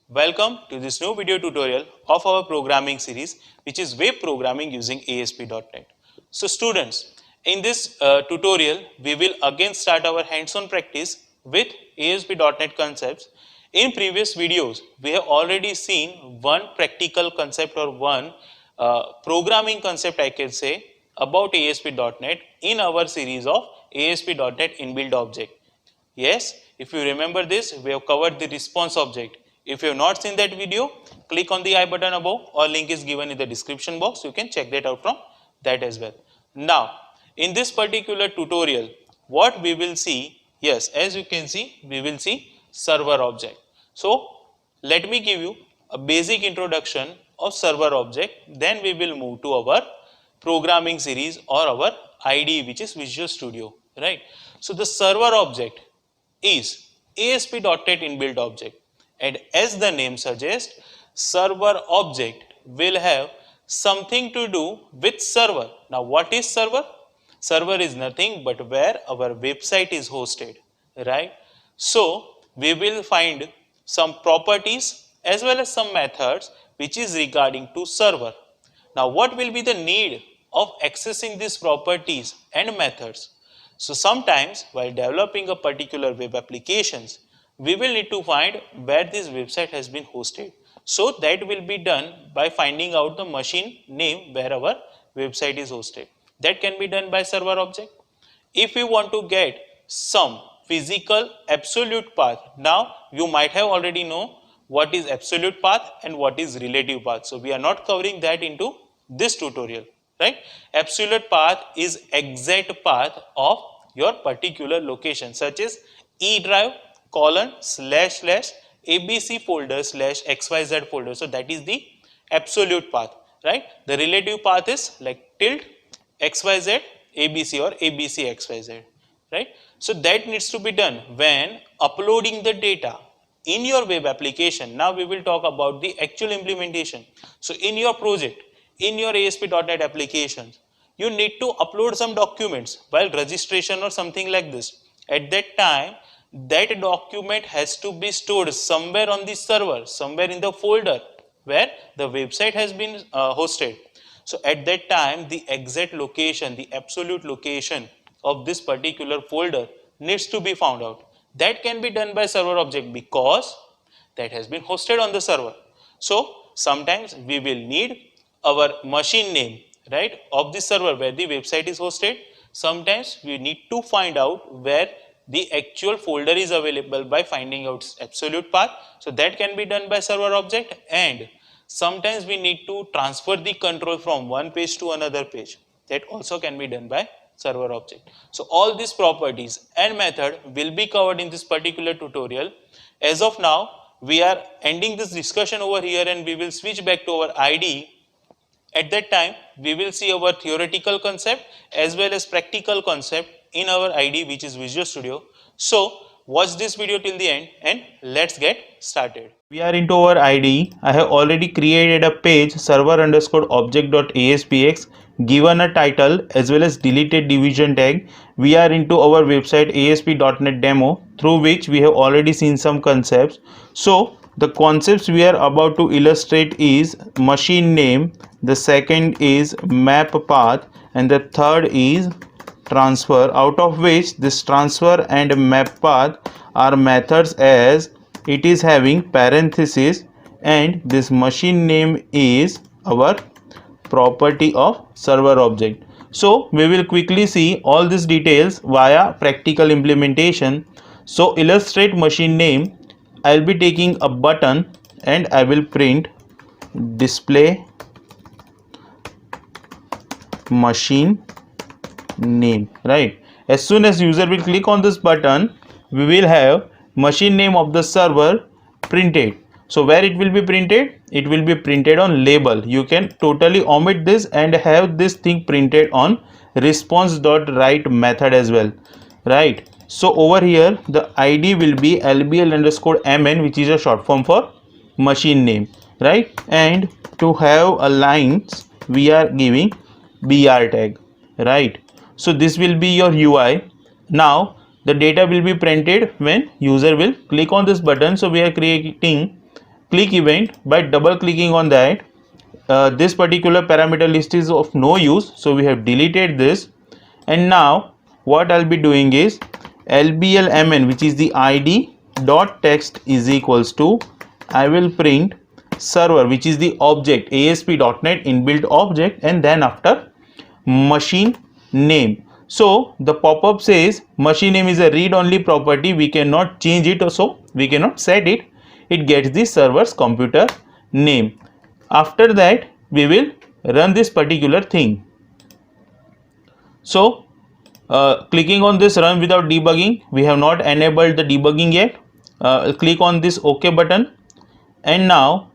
Welcome to this new video tutorial of our programming series, which is web programming using ASP.NET. So students, in this tutorial, we will again start our hands-on practice with ASP.NET concepts. In previous videos, we have already seen one practical concept or one programming concept, I can say, about ASP.NET in our series of ASP.NET Inbuilt Object. Yes, if you remember this, we have covered the response object. If you have not seen that video, click on the I button above or link is given in the description box. You can check that out from that as well. Now, in this particular tutorial, what we will see, yes, as you can see, we will see server object. So, let me give you a basic introduction of server object. Then we will move to our programming series or our IDE, which is Visual Studio, right? So, the server object is ASP.NET Inbuilt Object, and as the name suggests, server object will have something to do with server. Now what is server? Server is nothing but where our website is hosted, right? So we will find some properties as well as some methods which is regarding to server. Now what will be the need of accessing these properties and methods? So sometimes while developing a particular web applications, we will need to find where this website has been hosted. So that will be done by finding out the machine name where our website is hosted. That can be done by server object. If we want to get some physical absolute path, now you might have already know what is absolute path and what is relative path. So we are not covering that into this tutorial, right? Absolute path is exact path of your particular location, such as E drive :// ABC folder / XYZ folder. So that is the absolute path, right? The relative path is like tilde XYZ ABC or ABC XYZ, right? So that needs to be done when uploading the data in your web application. Now we will talk about the actual implementation. So in your project, in your ASP.NET applications, you need to upload some documents while registration or something like this. At that time, that document has to be stored somewhere on the server, somewhere in the folder where the website has been hosted. So at that time, the exact location, the absolute location of this particular folder needs to be found out. That can be done by server object because that has been hosted on the server. So sometimes we will need our machine name, right, of the server where the website is hosted. Sometimes we need to find out where the actual folder is available by finding out absolute path. So that can be done by server object, and sometimes we need to transfer the control from one page to another page. That also can be done by server object. So all these properties and method will be covered in this particular tutorial. As of now, we are ending this discussion over here and we will switch back to our IDE. At that time, we will see our theoretical concept as well as practical concept in our IDE, which is Visual Studio. So watch this video till the end and let's get started. We are into our IDE. I have already created a page server_object.aspx, given a title as well as deleted division tag. We are into our website ASP.NET demo, through which we have already seen some concepts. So the concepts we are about to illustrate is machine name, the second is map path, and the third is transfer, out of which this transfer and map path are methods as it is having parenthesis, and this machine name is our property of server object. So we will quickly see all these details via practical implementation. So illustrate machine name, I will be taking a button and I will print display machine name, right? As soon as user will click on this button, we will have machine name of the server printed. So where it will be printed? It will be printed on label. You can totally omit this and have this thing printed on response.write method as well, right? So over here the ID will be lbl_mn, which is a short form for machine name, right? And to have a lines, we are giving br tag, right? So this will be your UI. Now the data will be printed when user will click on this button. So we are creating click event. By double clicking on that, this particular parameter list is of no use, so we have deleted this. And now what I'll be doing is lblmn, which is the id dot text, is equals to, I will print server, which is the object, ASP.NET inbuilt object, and then after machine name. So the pop-up says machine name is a read-only property, we cannot change it, so we cannot set it. It gets the server's computer name. After that, we will run this particular thing. So clicking on this run without debugging, we have not enabled the debugging yet. Click on this OK button, and now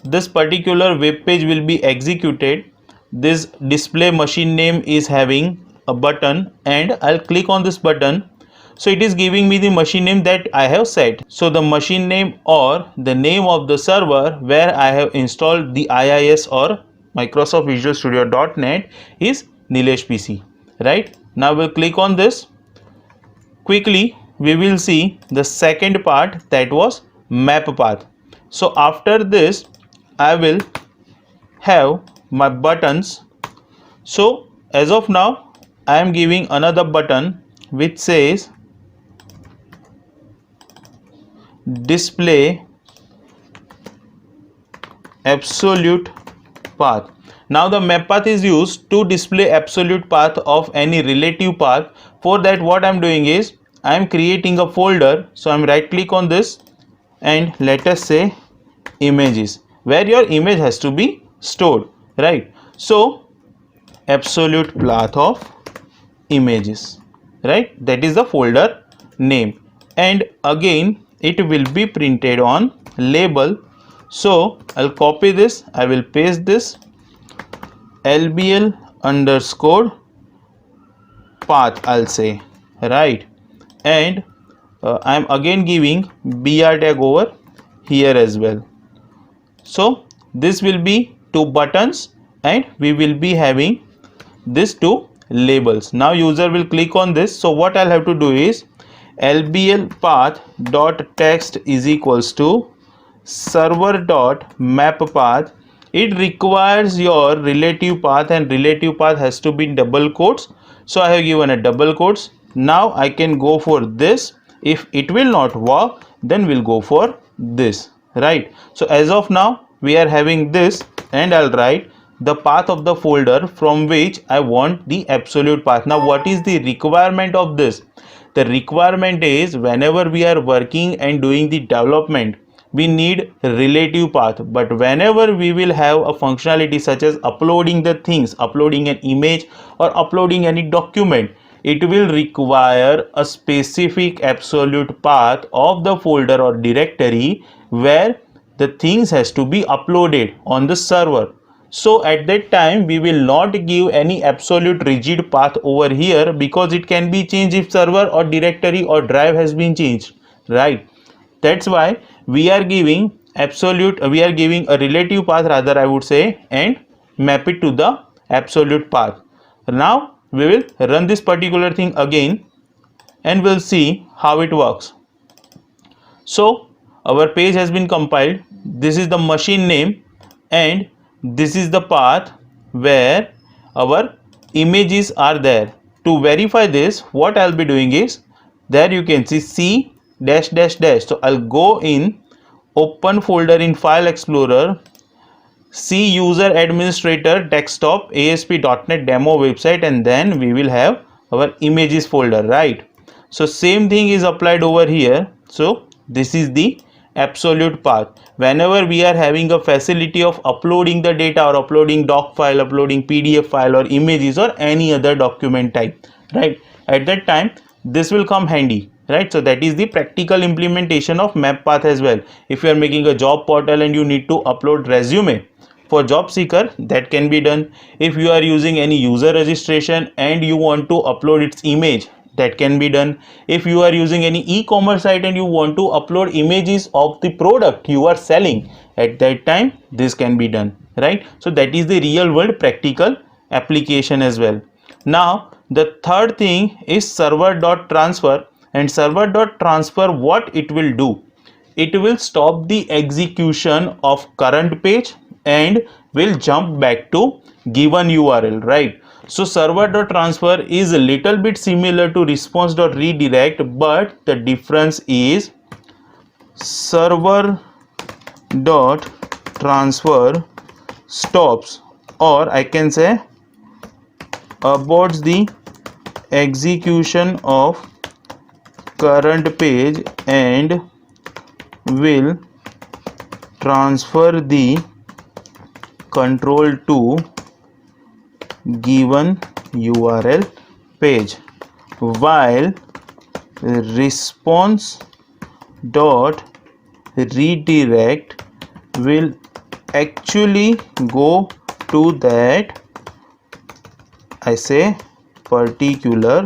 this particular web page will be executed. This display machine name is having a button, and I'll click on this button. So it is giving me the machine name that I have set. So the machine name or the name of the server where I have installed the IIS or Microsoft Visual Studio.NET is Nilesh PC. Right, now we'll click on this. Quickly we will see the second part, that was map path. So after this I will have my buttons. So as of now I am giving another button which says display absolute path. Now the map path is used to display absolute path of any relative path. For that, what I am doing is I am creating a folder. So I am right click on this and let us say images, where your image has to be stored, right? So absolute path of images, right? That is the folder name, and again it will be printed on label. So I'll copy this, I will paste this lbl underscore path, I'll say, right? And I'm again giving br tag over here as well. So this will be two buttons, and we will be having these two labels. Now user will click on this. So what I'll have to do is lbl path dot text is equals to server dot map path. It requires your relative path, and relative path has to be in double quotes. So I have given a double quotes. Now I can go for this. If it will not work, then we'll go for this, right? So as of now we are having this, and I'll write the path of the folder from which I want the absolute path. Now what is the requirement of this? The requirement is whenever we are working and doing the development, we need relative path, but whenever we will have a functionality such as uploading the things, uploading an image or uploading any document, it will require a specific absolute path of the folder or directory where the things has to be uploaded on the server. So at that time we will not give any absolute rigid path over here, because it can be changed if server or directory or drive has been changed, right? That's why we are giving we are giving a relative path rather, I would say, and map it to the absolute path. Now we will run this particular thing again and we'll see how it works. So our page has been compiled. This is the machine name and this is the path where our images are there. To verify this, what I'll be doing is, there you can see C dash dash dash. So I'll go in open folder in file explorer, C user administrator desktop ASP.NET demo website, and then we will have our images folder, right? So same thing is applied over here. So this is the absolute path. Whenever we are having a facility of uploading the data or uploading doc file, uploading PDF file or images or any other document type, right, at that time this will come handy, right? So that is the practical implementation of map path as well. If you are making a job portal and you need to upload resume for job seeker, that can be done. If you are using any user registration and you want to upload its image, that can be done. If you are using any e-commerce site and you want to upload images of the product you are selling, at that time this can be done, right? So that is the real world practical application as well. Now the third thing is server.transfer, and server.transfer, what it will do, it will stop the execution of current page and will jump back to given URL, right? So server.transfer is a little bit similar to response.redirect, but the difference is server.transfer stops, or I can say aborts the execution of current page and will transfer the control to given URL page, while response dot redirect will actually go to that, I say, particular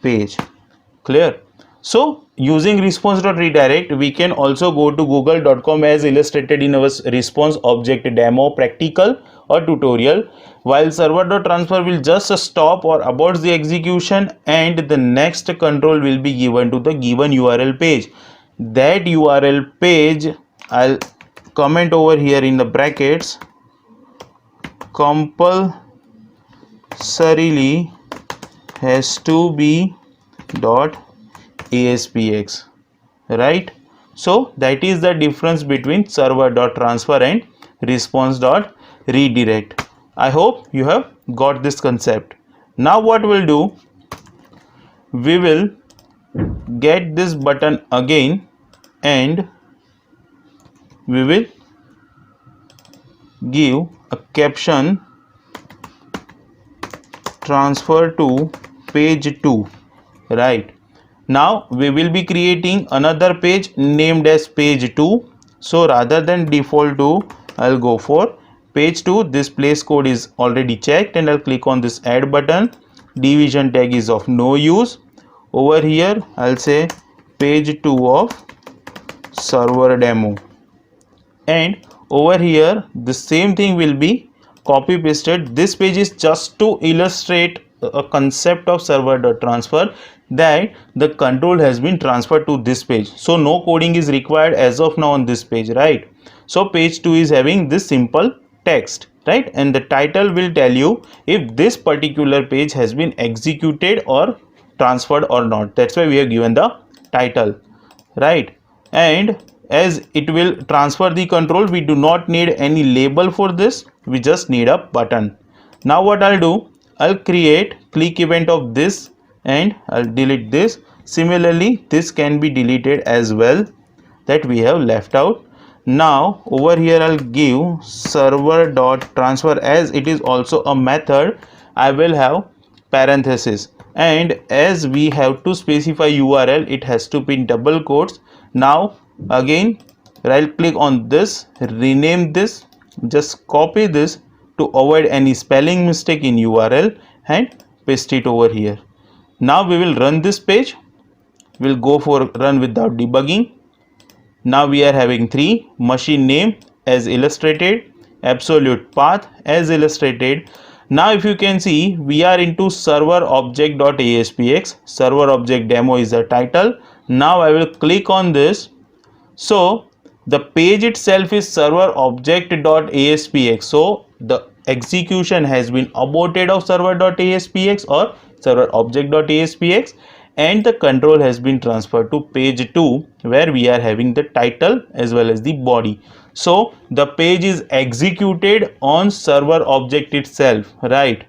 page. Clear? So using response.redirect, we can also go to google.com as illustrated in our response object demo practical or tutorial, while server.transfer will just stop or abort the execution and the next control will be given to the given URL page. That URL page, I'll comment over here in the brackets, compulsorily has to be .aspx, right? So that is the difference between server.transfer and response.redirect. I hope you have got this concept. Now what we'll do, we will get this button again and we will give a caption transfer to page 2, right? Now we will be creating another page named as page 2. So rather than default 2, I'll go for page 2. This place code is already checked and I'll click on this add button. Division tag is of no use. Over here I'll say page 2 of server demo, and over here the same thing will be copy pasted. This page is just to illustrate a concept of server.transfer, that the control has been transferred to this page, so no coding is required as of now on this page, right? So page 2 is having this simple text, right? And the title will tell you if this particular page has been executed or transferred or not. That's why we have given the title, right? And as it will transfer the control, we do not need any label for this, we just need a button. Now what I'll do, I'll create click event of this and I'll delete this. Similarly, this can be deleted as well, that we have left out. Now over here I'll give server.transfer, as it is also a method, I will have parenthesis, and as we have to specify URL, it has to be in double quotes. Now again right click on this, rename this, just copy this to avoid any spelling mistake in URL and paste it over here. Now we will run this page. We'll go for run without debugging. Now we are having 3 machine name as illustrated, absolute path as illustrated. Now if you can see, we are into server object.aspx, server object demo is the title. Now I will click on this. So the page itself is server object.aspx, so the execution has been aborted of server.aspx or server object.aspx, and the control has been transferred to page 2, where we are having the title as well as the body. So the page is executed on server object itself, right?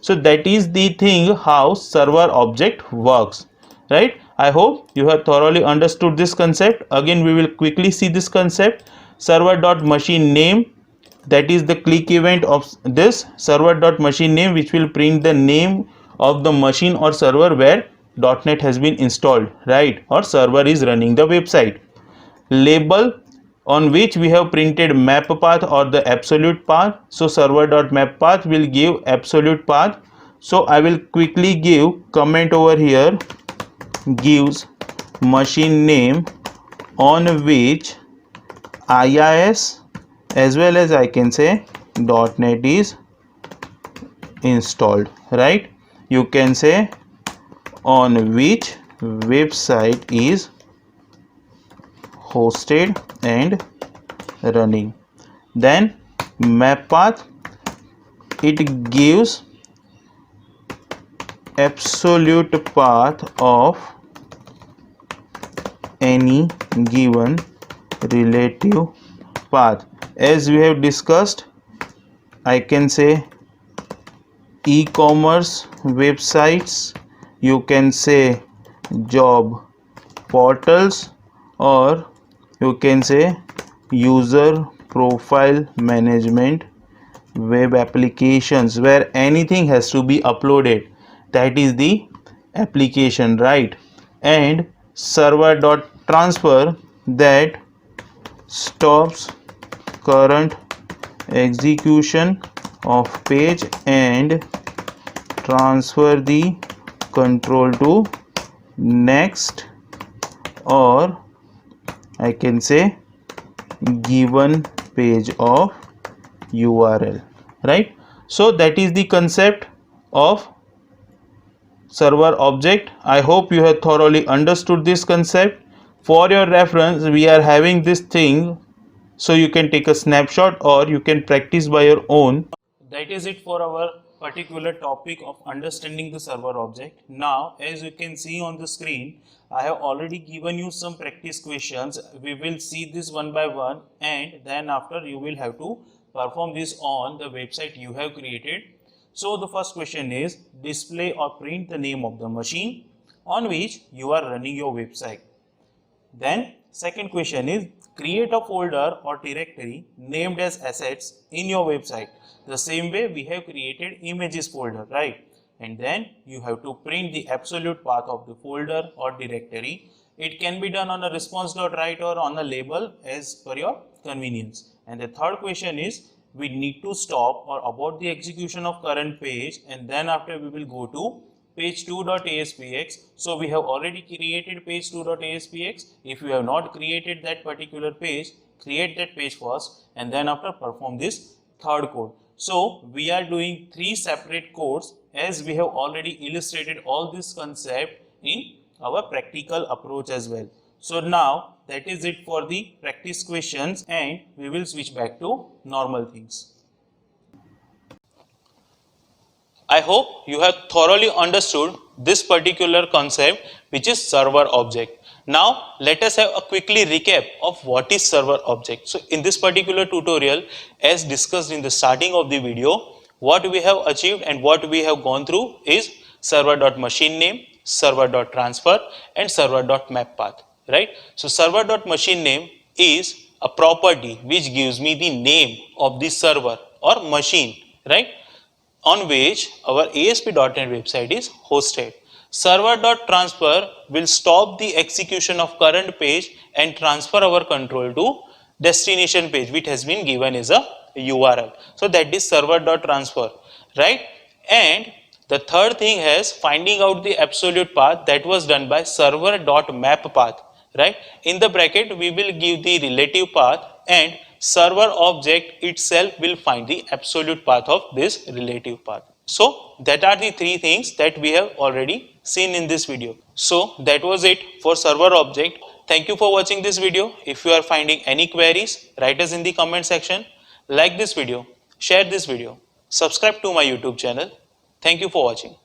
So that is the thing how server object works, right? I hope you have thoroughly understood this concept. Again we will quickly see this concept. Server.machine name, that is the click event of this server.machine name, which will print the name of the machine or server where .NET has been installed, right? Or server is running the website. Label, on which we have printed map path or the absolute path. So server.mappath will give absolute path. So I will quickly give comment over here, gives machine name on which IIS as well as I can say .NET is installed, right? You can say on which website is hosted and running. Then map path, it gives absolute path of any given relative path. As we have discussed, I can say e-commerce websites, you can say job portals, or you can say user profile management web applications where anything has to be uploaded. That is the application, right? And server.transfer, that stops current execution of page and transfer the control to next, or I can say given page of URL, right? So that is the concept of server object. I hope you have thoroughly understood this concept. For your reference, we are having this thing, so you can take a snapshot or you can practice by your own. That is it for our particular topic of understanding the server object. Now, as you can see on the screen, I have already given you some practice questions. We will see this one by one, and then after you will have to perform this on the website you have created. So the first question is, display or print the name of the machine on which you are running your website. Then second question is, create a folder or directory named as assets in your website. The same way we have created images folder, right? And then you have to print the absolute path of the folder or directory. It can be done on a response.write or on a label as per your convenience. And the third question is, we need to stop or abort the execution of current page, and then after we will go to page2.aspx. So we have already created page2.aspx. If you have not created that particular page, create that page first and then after perform this third code. So we are doing three separate codes, as we have already illustrated all this concept in our practical approach as well. So now that is it for the practice questions, and we will switch back to normal things. I hope you have thoroughly understood this particular concept, which is server object. Now let us have a quickly recap of what is server object. So in this particular tutorial, as discussed in the starting of the video, what we have achieved and what we have gone through is server.machine name, server.transfer and server.mappath, right? So server.machine name is a property which gives me the name of the server or machine, right, on which our ASP.NET website is hosted. Server.transfer will stop the execution of current page and transfer our control to destination page, which has been given as a URL. So that is server.transfer, right? And the third thing is finding out the absolute path, that was done by server.mappath, right? In the bracket we will give the relative path, and server object itself will find the absolute path of this relative path. So that are the three things that we have already seen in this video. So that was it for server object. Thank you for watching this video. If you are finding any queries, write us in the comment section. Like this video, share this video, subscribe to my YouTube channel. Thank you for watching.